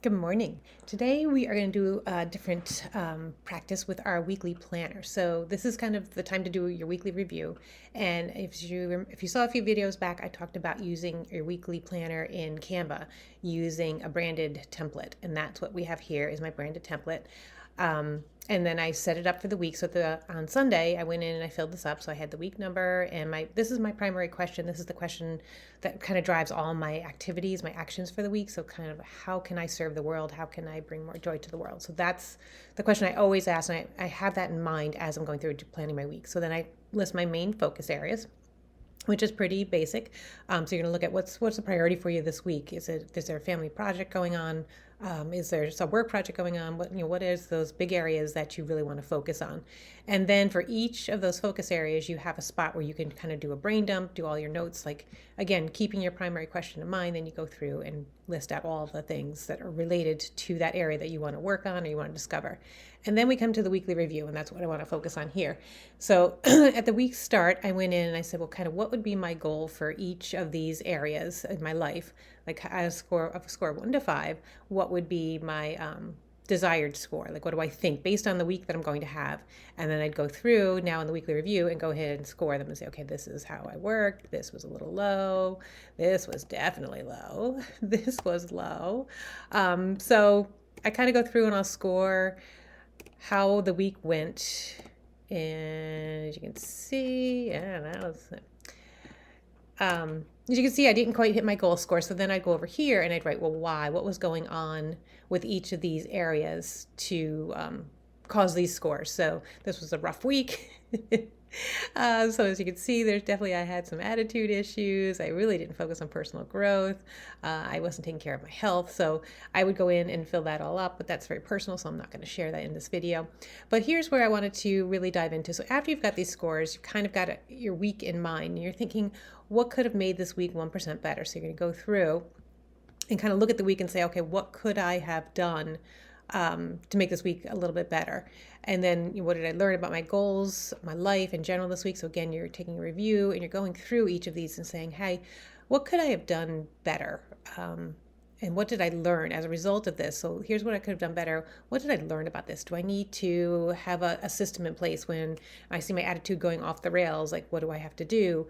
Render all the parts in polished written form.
Good morning. Today we are going to do a different practice with our weekly planner. So this is kind of the time to do your weekly review. And if you saw a few videos back, I talked about using your weekly planner in Canva using a branded template, and that's what we have here is my branded template. And then I set it up for the week. So on Sunday, I went in and I filled this up. So I had the week number and this is my primary question. This is the question that kind of drives all my activities, my actions for the week. So kind of how can I serve the world? How can I bring more joy to the world? So that's the question I always ask. And I have that in mind as I'm going through planning my week. So then I list my main focus areas, which is pretty basic. So you're gonna look at what's the priority for you this week. Is there a family project going on? Is there some work project going on? What is those big areas that you really want to focus on? And then for each of those focus areas, you have a spot where you can kind of do a brain dump, do all your notes, like again, keeping your primary question in mind. Then you go through and list out all of the things that are related to that area that you want to work on or you want to discover. And then we come to the weekly review, and that's what I want to focus on here. So at the week start, I went in and I said, well, kind of what would be my goal for each of these areas in my life? Like a score of 1 to 5, what would be my desired score? Like, what do I think based on the week that I'm going to have? And then I'd go through now in the weekly review and go ahead and score them and say, okay, this is how I worked. This was a little low. This was definitely low. This was low. So I kind of go through and I'll score how the week went. And as you can see, as you can see, I didn't quite hit my goal score. So then I'd go over here and I'd write, well, why? What was going on with each of these areas to cause these scores? So this was a rough week. So as you can see, I had some attitude issues. I really didn't focus on personal growth. I wasn't taking care of my health. So I would go in and fill that all up, but that's very personal, so I'm not going to share that in this video. But here's where I wanted to really dive into. So after you've got these scores, you've kind of got your week in mind, and you're thinking, what could have made this week 1% better? So you're going to go through and kind of look at the week and say, okay, what could I have done to make this week a little bit better? And then what did I learn about my goals, my life in general this week? So again, you're taking a review and you're going through each of these and saying, hey, what could I have done better? And what did I learn as a result of this? So here's what I could have done better. What did I learn about this? Do I need to have a system in place when I see my attitude going off the rails? Like, what do I have to do?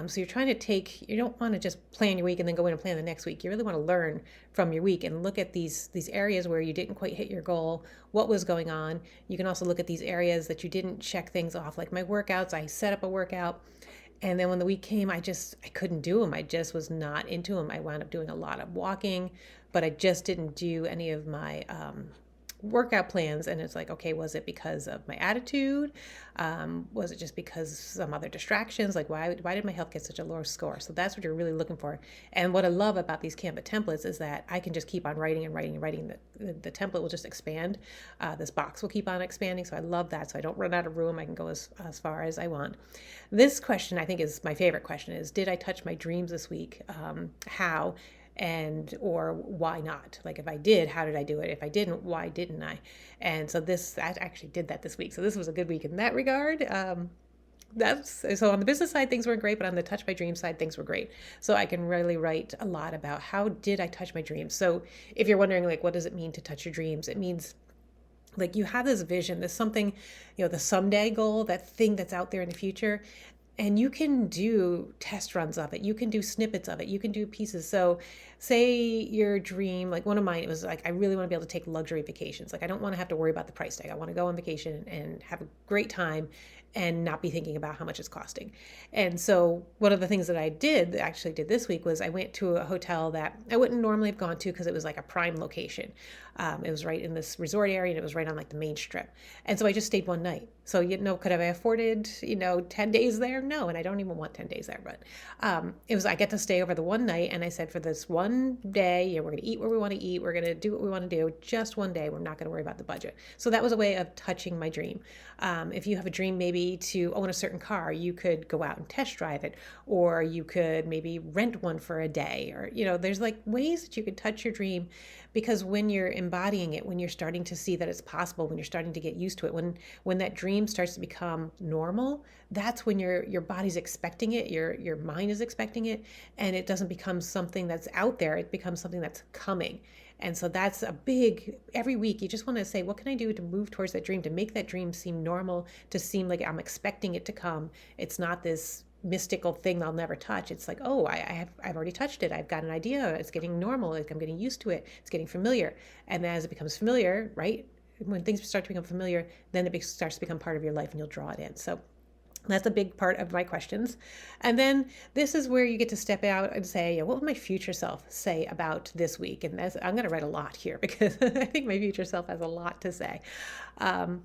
So you're trying to you don't want to just plan your week and then go in and plan the next week. You really want to learn from your week and look at these areas where you didn't quite hit your goal. What was going on? You can also look at these areas that you didn't check things off, like my workouts. I set up a workout, and then when the week came, I couldn't do them. I just was not into them. I wound up doing a lot of walking, but I just didn't do any of my workout plans. And it's like, okay, was it because of my attitude? Was it just because some other distractions? Like, why did my health get such a low score? So that's what you're really looking for. And what I love about these Canva templates is that I can just keep on writing and writing and writing. The template will just expand. This box will keep on expanding. So I love that. So I don't run out of room. I can go as far as I want. This question, I think, is my favorite question, is did I touch my dreams this week? How? And or why not? Like, if I did, how did I do it? If I didn't, why didn't I? And so I actually did that this week. So this was a good week in that regard. So on the business side, things weren't great, but on the touch my dreams side, things were great. So I can really write a lot about how did I touch my dreams. So if you're wondering, like, what does it mean to touch your dreams? It means like you have this vision, there's something, the someday goal, that thing that's out there in the future. And you can do test runs of it. You can do snippets of it. You can do pieces. So say your dream, like one of mine, it was like, I really want to be able to take luxury vacations. Like, I don't want to have to worry about the price tag. I want to go on vacation and have a great time and not be thinking about how much it's costing. And so one of the things that I actually did this week was I went to a hotel that I wouldn't normally have gone to because it was like a prime location. It was right in this resort area and it was right on like the main strip. And so I just stayed one night. So, could have I afforded, 10 days there? No. And I don't even want 10 days there, but I get to stay over the one night. And I said, for this one day, we're going to eat where we want to eat. We're going to do what we want to do. Just one day. We're not going to worry about the budget. So that was a way of touching my dream. If you have a dream maybe to own a certain car, you could go out and test drive it, or you could maybe rent one for a day, or, there's like ways that you could touch your dream, because when you're embodying it, when you're starting to see that it's possible, when you're starting to get used to it, when that dream starts to become normal, that's when your body's expecting it, your mind is expecting it, and it doesn't become something that's out there, it becomes something that's coming. And so that's a big, every week you just want to say, what can I do to move towards that dream, to make that dream seem normal, to seem like I'm expecting it to come. It's not this mystical thing I'll never touch. It's like, oh, I've already touched it. I've got an idea. It's getting normal. Like I'm getting used to it. It's getting familiar. And then as it becomes familiar, right? When things start to become familiar, then it starts to become part of your life and you'll draw it in. So that's a big part of my questions. And then this is where you get to step out and say, what would my future self say about this week? And I'm going to write a lot here because I think my future self has a lot to say. And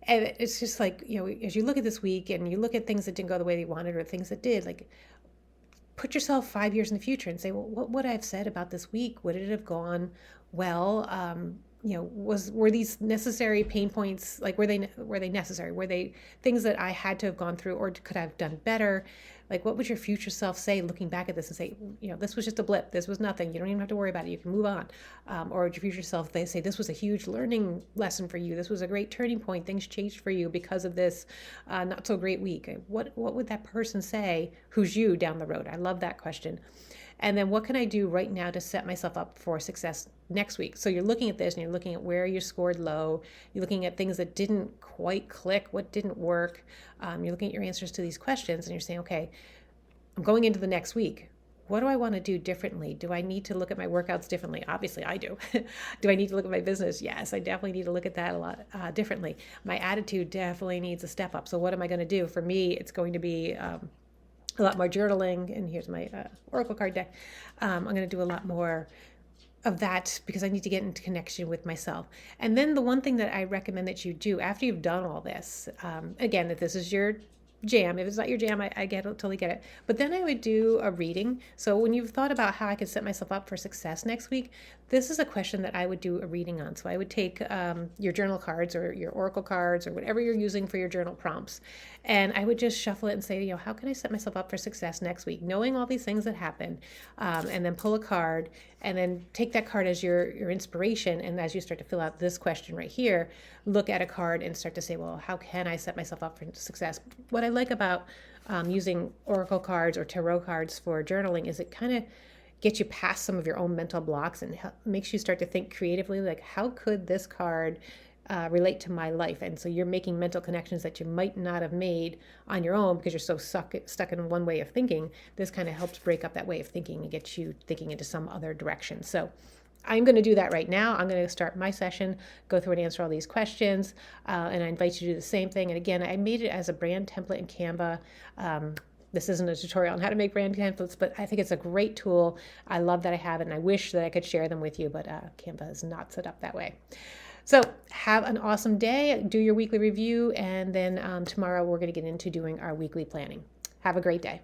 it's just like, as you look at this week and you look at things that didn't go the way you wanted or things that did, like put yourself 5 years in the future and say, well, what would I have said about this week? Would it have gone well? Were these necessary pain points? Like, were they necessary? Were they things that I had to have gone through or could I have done better? Like, what would your future self say looking back at this and say, this was just a blip. This was nothing. You don't even have to worry about it. You can move on. Or would your future self, they say, this was a huge learning lesson for you. This was a great turning point. Things changed for you because of this not so great week. What would that person say who's you down the road? I love that question. And then what can I do right now to set myself up for success next week? So you're looking at this and you're looking at where you scored low. You're looking at things that didn't quite click, what didn't work. You're looking at your answers to these questions and you're saying, okay, I'm going into the next week. What do I want to do differently? Do I need to look at my workouts differently? Obviously, I do. Do I need to look at my business? Yes, I definitely need to look at that a lot differently. My attitude definitely needs a step up. So what am I going to do? For me, it's going to be a lot more journaling, and here's my oracle card deck. I'm going to do a lot more of that because I need to get into connection with myself. And then the one thing that I recommend that you do after you've done all this, again, if this is your jam, if it's not your jam, I totally get it. But then I would do a reading. So when you've thought about how I could set myself up for success next week, this is a question that I would do a reading on. So I would take your journal cards or your oracle cards or whatever you're using for your journal prompts. And I would just shuffle it and say, how can I set myself up for success next week? Knowing all these things that happen, and then pull a card and then take that card as your inspiration. And as you start to fill out this question right here, look at a card and start to say, well, how can I set myself up for success? What I like about using oracle cards or tarot cards for journaling is it kind of gets you past some of your own mental blocks and makes you start to think creatively, like how could this card relate to my life? And so you're making mental connections that you might not have made on your own because you're so stuck in one way of thinking. This kind of helps break up that way of thinking and get you thinking into some other direction. So I'm going to do that right now. I'm going to start my session, go through and answer all these questions, and I invite you to do the same thing. And again, I made it as a brand template in Canva. This isn't a tutorial on how to make brand templates, but I think it's a great tool. I love that I have it, and I wish that I could share them with you, but Canva is not set up that way. So have an awesome day. Do your weekly review, and then tomorrow we're going to get into doing our weekly planning. Have a great day.